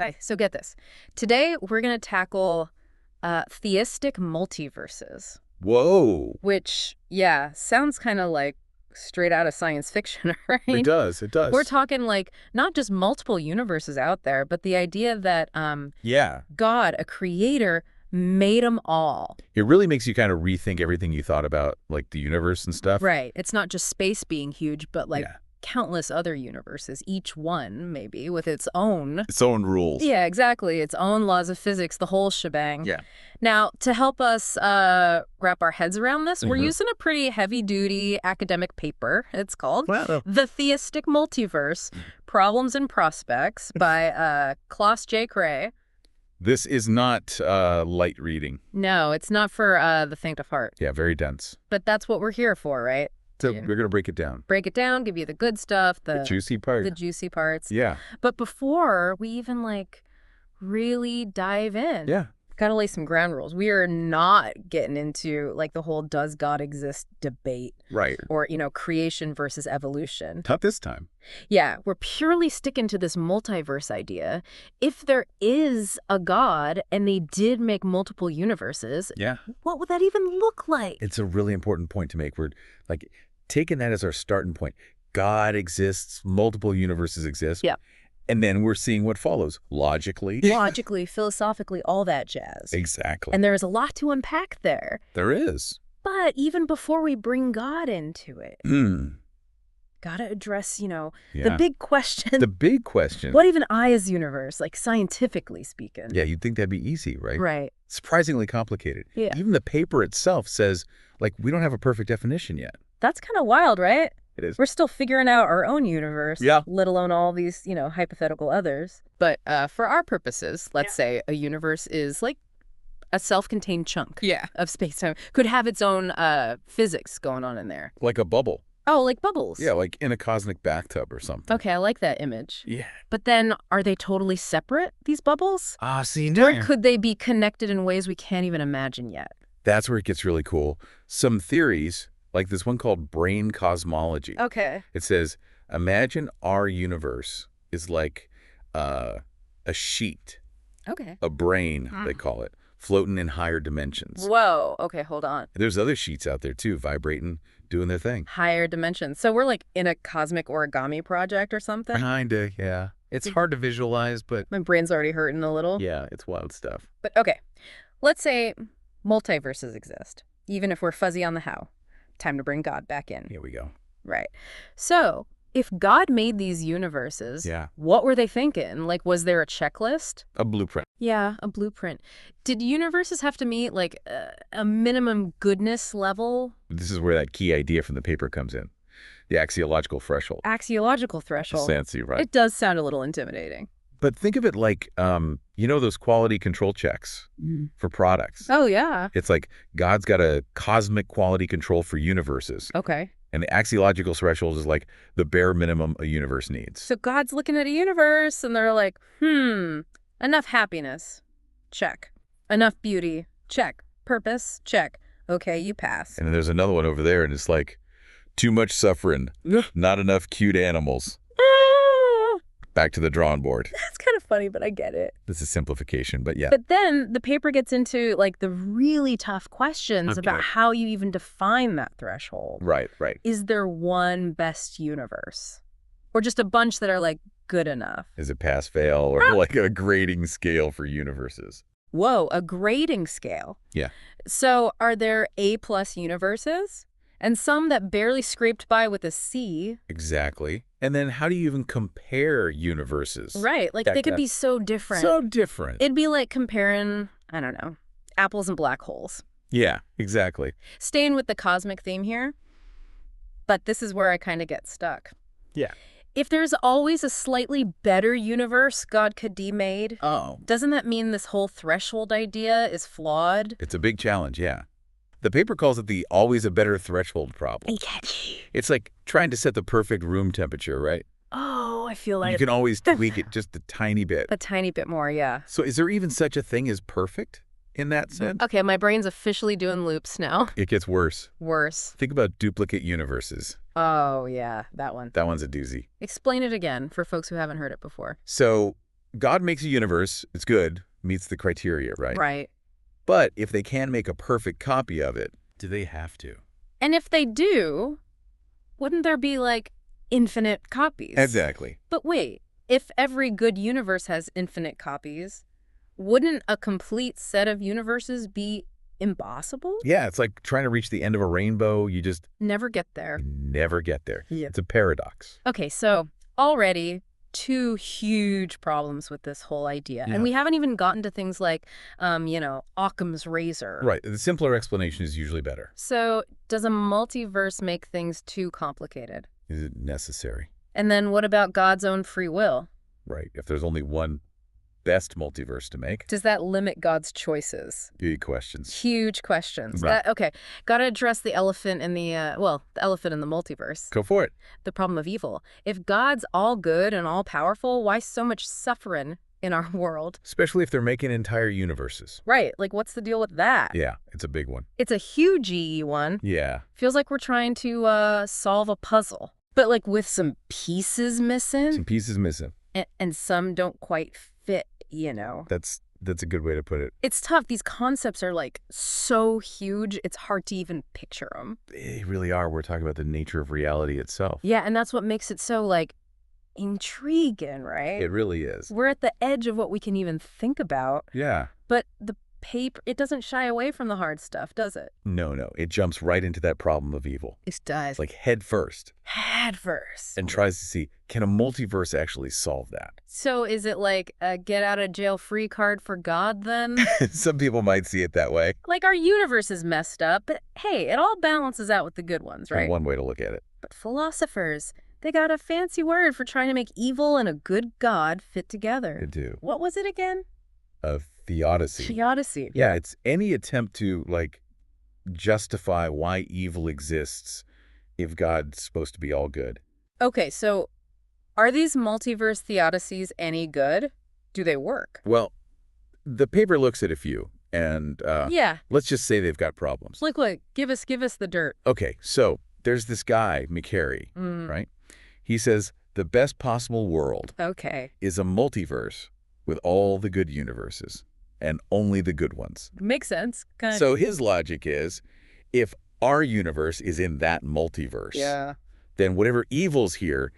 Okay, so get this. Today, we're going to tackle theistic multiverses, Whoa. which, yeah, sounds kind of like straight out of science fiction, right? It does. It does. We're talking like not just multiple universes out there, but the idea that Yeah. God, a creator, made them all. It really makes you kind of rethink everything you thought about, like the universe and stuff. Right. It's not just space being huge, but like Yeah. countless other universes, each one maybe with its own. Its own rules. Yeah, exactly. Its own laws of physics, the whole shebang. Yeah. Now, to help us wrap our heads around this, we're Mhm. using a pretty heavy-duty academic paper. It's called Well, The Theistic Multiverse, Problems and Prospects by Klaas J. Kraay. this is not light reading. No, it's not for the faint of heart. Yeah, very dense. But that's what we're here for, right? So Yeah. we're going to break it down. Break it down, give you the good stuff, The juicy part. the juicy parts. Yeah. But before we even, really dive in, Yeah. gotta lay some ground rules. We are not getting into, the whole does God exist debate Right. or, creation versus evolution. Not this time. Yeah, we're purely sticking to this multiverse idea. If there is a God and they did make multiple universes, Yeah. what would that even look like? It's a really important point to make. We're taking that as our starting point. God exists, multiple universes exist. Yeah. And then we're seeing what follows logically. Logically, philosophically, all that jazz. Exactly. And there is a lot to unpack there. There is. But even before we bring God into it, gotta address, the Yeah. big question. The big question. What even is the universe, scientifically speaking? Yeah, you'd think that'd be easy, right? Right. Surprisingly complicated. Yeah. Even the paper itself says, we don't have a perfect definition yet. That's kind of wild, right? It is. We're still figuring out our own universe, Yeah. let alone all these, hypothetical others. But for our purposes, let's say a universe is like a self-contained chunk of space-time. Could have its own physics going on in there. Like a bubble. Oh, like bubbles. Yeah, like in a cosmic bathtub or something. Okay, I like that image. Yeah. But then, are they totally separate, these bubbles? See, Or could they be connected in ways we can't even imagine yet? That's where it gets really cool. Some theories, like this one called brain cosmology. Okay. It says, imagine our universe is like a sheet, Okay. a brain, they call it, floating in higher dimensions. Whoa. Okay, hold on. There's other sheets out there, too, vibrating, doing their thing. Higher dimensions. So we're in a cosmic origami project or something? Kinda, yeah. It's hard to visualize, but My brain's already hurting a little. yeah, it's wild stuff. But okay, let's say multiverses exist, even if we're fuzzy on the how. Time to bring God back in. Here we go. Right. So if God made these universes, Yeah. what were they thinking? Was there a checklist? A blueprint. Yeah, a blueprint. Did universes have to meet a minimum goodness level? This is where that key idea from the paper comes in. The axiological threshold. Axiological threshold. Fancy, right? It does sound a little intimidating. But think of it like, those quality control checks for products. Oh, yeah. It's like God's got a cosmic quality control for universes. Okay. And the axiological threshold is like the bare minimum a universe needs. So God's looking at a universe and they're like, enough happiness. Check. Enough beauty. Check. Purpose. Check. Okay, you pass. And then there's another one over there, and it's like, too much suffering, not enough cute animals. Back to the drawing board. That's kind of funny, but I get it. This is simplification, but yeah. But then the paper gets into the really tough questions about how you even define that threshold. Right. Is there one best universe? Or just a bunch that are good enough? Is it pass, fail, or like a grading scale for universes? Whoa, a grading scale. Yeah. So are there A+ universes? And some that barely scraped by with a C. Exactly. And then how do you even compare universes? Right. They could be so different. So different. It'd be like comparing, I don't know, apples and black holes. Yeah, exactly. Staying with the cosmic theme here, but this is where I kind of get stuck. Yeah. If there's always a slightly better universe God could be made, doesn't that mean this whole threshold idea is flawed? It's a big challenge, yeah. The paper calls it the always a better threshold problem. It's like trying to set the perfect room temperature, right? Oh, I feel like You can always tweak it just a tiny bit. a tiny bit more, yeah. So is there even such a thing as perfect in that sense? Okay, my brain's officially doing loops now. It gets worse. Worse. Think about duplicate universes. Oh, yeah, that one. That one's a doozy. Explain it again for folks who haven't heard it before. So God makes a universe, it's good, meets the criteria, right? Right. But if they can make a perfect copy of it, do they have to? And if they do, wouldn't there be, like, infinite copies? Exactly. But wait, if every good universe has infinite copies, wouldn't a complete set of universes be impossible? Yeah, it's like trying to reach the end of a rainbow. You just Never get there. never get there. Yeah. It's a paradox. Okay, so already 2 huge problems with this whole idea. Yeah. And we haven't even gotten to things like, Occam's razor. Right. The simpler explanation is usually better. So does a multiverse make things too complicated? Is it necessary? And then what about God's own free will? Right. If there's only one best multiverse to make, Does that limit God's choices? big questions. Huge questions. Right. Okay, got to address the elephant in the, the elephant in the multiverse. Go for it. The problem of evil. If God's all good and all powerful, why so much suffering in our world? Especially if they're making entire universes. Right, like what's the deal with that? Yeah, it's a big one. It's a huge one. Yeah. Feels like we're trying to solve a puzzle, but like with some pieces missing. Some pieces missing. And some don't quite fit, That's a good way to put it. It's tough. These concepts are like so huge, it's hard to even picture them. They really are. We're talking about the nature of reality itself. Yeah, and that's what makes it so like intriguing, right? It really is. We're at the edge of what we can even think about. Yeah. But the paper, it doesn't shy away from the hard stuff, does it? No. It jumps right into that problem of evil. It does. Like head first. Head first. And tries to see, can a multiverse actually solve that? So is it like a get out of jail free card for God then? Some people might see it that way. Like our universe is messed up, but hey, it all balances out with the good ones, right? One way to look at it. But philosophers, they got a fancy word for trying to make evil and a good God fit together. They do. What was it again? A theodicy. Theodicy. Yeah, it's any attempt to, like, justify why evil exists if God's supposed to be all good. Okay, so are these multiverse theodicies any good? Do they work? Well, the paper looks at a few, and Yeah. let's just say they've got problems. Like what? Give us the dirt. Okay, so there's this guy, McCary, right? He says the best possible world Okay. is a multiverse with all the good universes and only the good ones. Makes sense. Kind So his logic is, if our universe is in that multiverse, then whatever evil's here,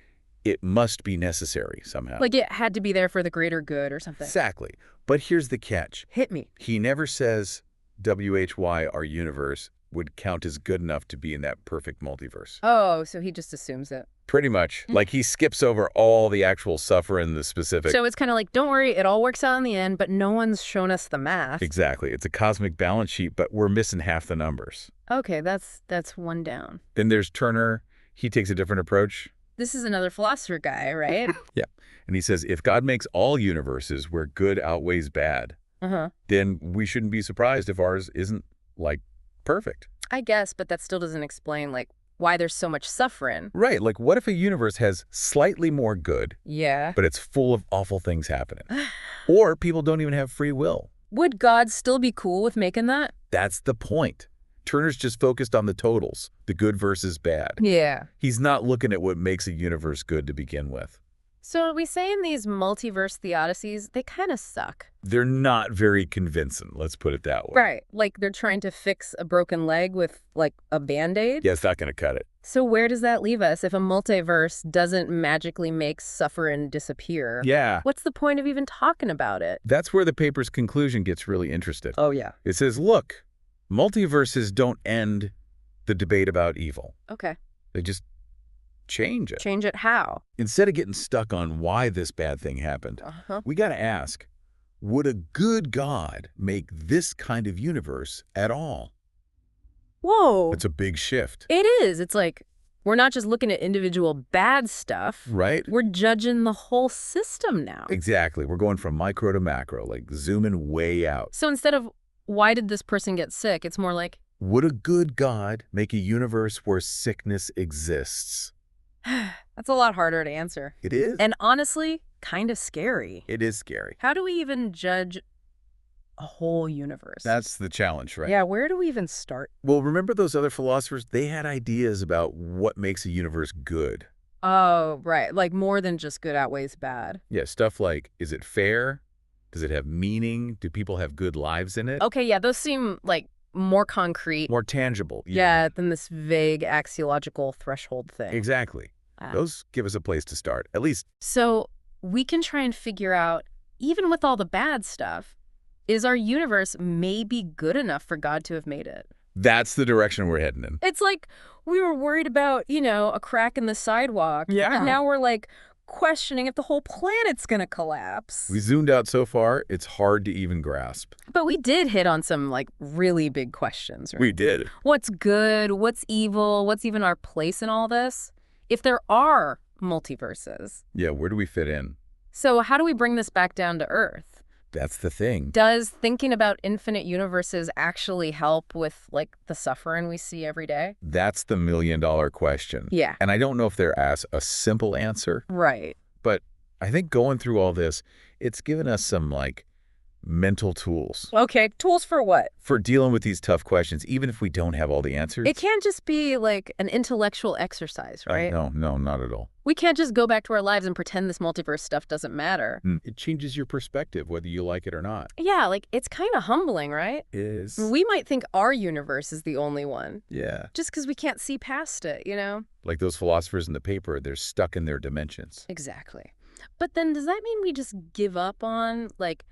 it must be necessary somehow. Like it had to be there for the greater good or something. Exactly. But here's the catch. Hit me. He never says WHY, our universe, would count as good enough to be in that perfect multiverse. Oh, so he just assumes it. Pretty much. Like he skips over all the actual suffering, the specific. So it's kind of like, don't worry, it all works out in the end, but no one's shown us the math. Exactly. It's a cosmic balance sheet, but we're missing half the numbers. Okay, that's one down. Then there's Turner. He takes a different approach. This is another philosopher guy, right? Yeah. And he says, if God makes all universes where good outweighs bad, then we shouldn't be surprised if ours isn't, like, perfect. I guess, but that still doesn't explain, like, why there's so much suffering. Right. Like, what if a universe has slightly more good, Yeah. but it's full of awful things happening? Or people don't even have free will. Would God still be cool with making that? That's the point. Turner's just focused on the totals, the good versus bad. Yeah. He's not looking at what makes a universe good to begin with. So are we saying these multiverse theodicies, they kind of suck? They're not very convincing, let's put it that way. Right. Like they're trying to fix a broken leg with, like, a Band-Aid? Yeah, it's not going to cut it. So where does that leave us if a multiverse doesn't magically make suffering disappear? Yeah. What's the point of even talking about it? That's where the paper's conclusion gets really interesting. Oh, yeah. It says, look, multiverses don't end the debate about evil. Okay. They just change it. Change it how? Instead of getting stuck on why this bad thing happened, we got to ask, would a good God make this kind of universe at all? Whoa. It's a big shift. It is. It's like, we're not just looking at individual bad stuff. Right? We're judging the whole system now. Exactly. We're going from micro to macro, like zooming way out. So instead of, why did this person get sick? It's more like, would a good God make a universe where sickness exists? that's a lot harder to answer. It is. And honestly, kind of scary. It is scary. How do we even judge a whole universe? That's the challenge, right? Yeah, where do we even start? Well, remember those other philosophers? They had ideas about what makes a universe good. Oh, right. Like more than just good outweighs bad. Yeah, stuff like, is it fair? Does it have meaning? Do people have good lives in it? Okay, yeah, those seem like more concrete. More tangible. Yeah, than this vague axiological threshold thing. Exactly. Wow. Those give us a place to start, at least. So we can try and figure out, even with all the bad stuff, is our universe maybe good enough for God to have made it? That's the direction we're heading in. It's like we were worried about, a crack in the sidewalk. Yeah. And now we're like questioning if the whole planet's going to collapse. We zoomed out so far, it's hard to even grasp. But we did hit on some like really big questions, right? We did. What's good? What's evil? What's even our place in all this? If there are multiverses. Yeah, where do we fit in? So how do we bring this back down to Earth? That's the thing. Does thinking about infinite universes actually help with, like, the suffering we see every day? That's the million-dollar question. Yeah. And I don't know if there's a simple answer. Right. But I think going through all this, it's given us some, like, mental tools. Okay, tools for what? For dealing with these tough questions, even if we don't have all the answers. It can't just be, like, an intellectual exercise, right? No, not at all. We can't just go back to our lives and pretend this multiverse stuff doesn't matter. It changes your perspective, whether you like it or not. Yeah, like, it's kind of humbling, right? It is. We might think our universe is the only one. Yeah. Just because we can't see past it, Like those philosophers in the paper, they're stuck in their dimensions. Exactly. But then does that mean we just give up on, like,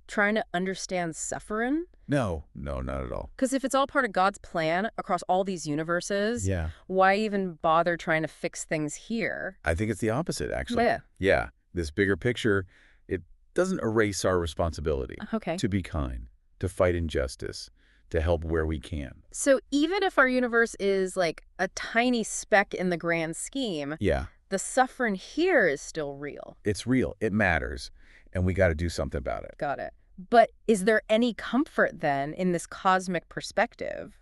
trying to understand suffering? No, not at all. Because if it's all part of God's plan across all these universes, Yeah. why even bother trying to fix things here? I think it's the opposite, actually. Yeah. Yeah. This bigger picture, it doesn't erase our responsibility. Okay. To be kind, to fight injustice, to help where we can. So even if our universe is like a tiny speck in the grand scheme, Yeah. the suffering here is still real. It's real. It matters. And we got to do something about it. Got it. But is there any comfort then in this cosmic perspective?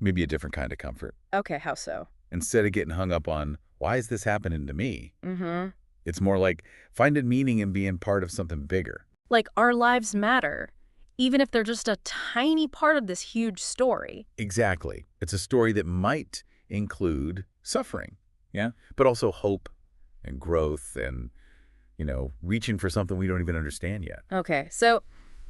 Maybe a different kind of comfort. Okay, how so? Instead of getting hung up on, why is this happening to me? Mm-hmm. It's more like finding meaning in being part of something bigger. Like our lives matter, even if they're just a tiny part of this huge story. Exactly. It's a story that might include suffering, yeah, but also hope and growth and, reaching for something we don't even understand yet. Okay, so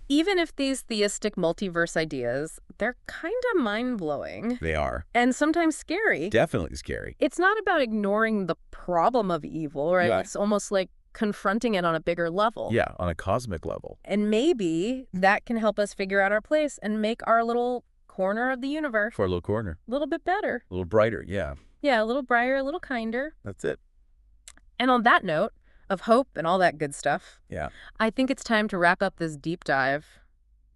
even if these theistic multiverse ideas, they're kind of mind-blowing. They are. And sometimes scary. Definitely scary. It's not about ignoring the problem of evil, right? Yeah. It's almost like confronting it on a bigger level. Yeah, on a cosmic level. And maybe that can help us figure out our place and make our little corner of the universe For a little corner. a little bit better. A little brighter, yeah. Yeah, a little brighter, a little kinder. That's it. And on that note of hope and all that good stuff, Yeah. I think it's time to wrap up this deep dive.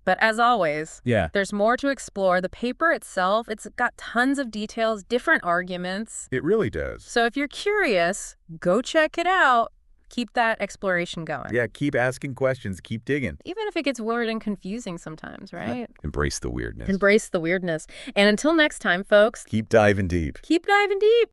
But as always, Yeah. there's more to explore. The paper itself, it's got tons of details, different arguments. It really does. So if you're curious, go check it out. Keep that exploration going. Yeah, keep asking questions, keep digging. Even if it gets weird and confusing sometimes, right? Embrace the weirdness. Embrace the weirdness. And until next time, folks, Keep diving deep. keep diving deep.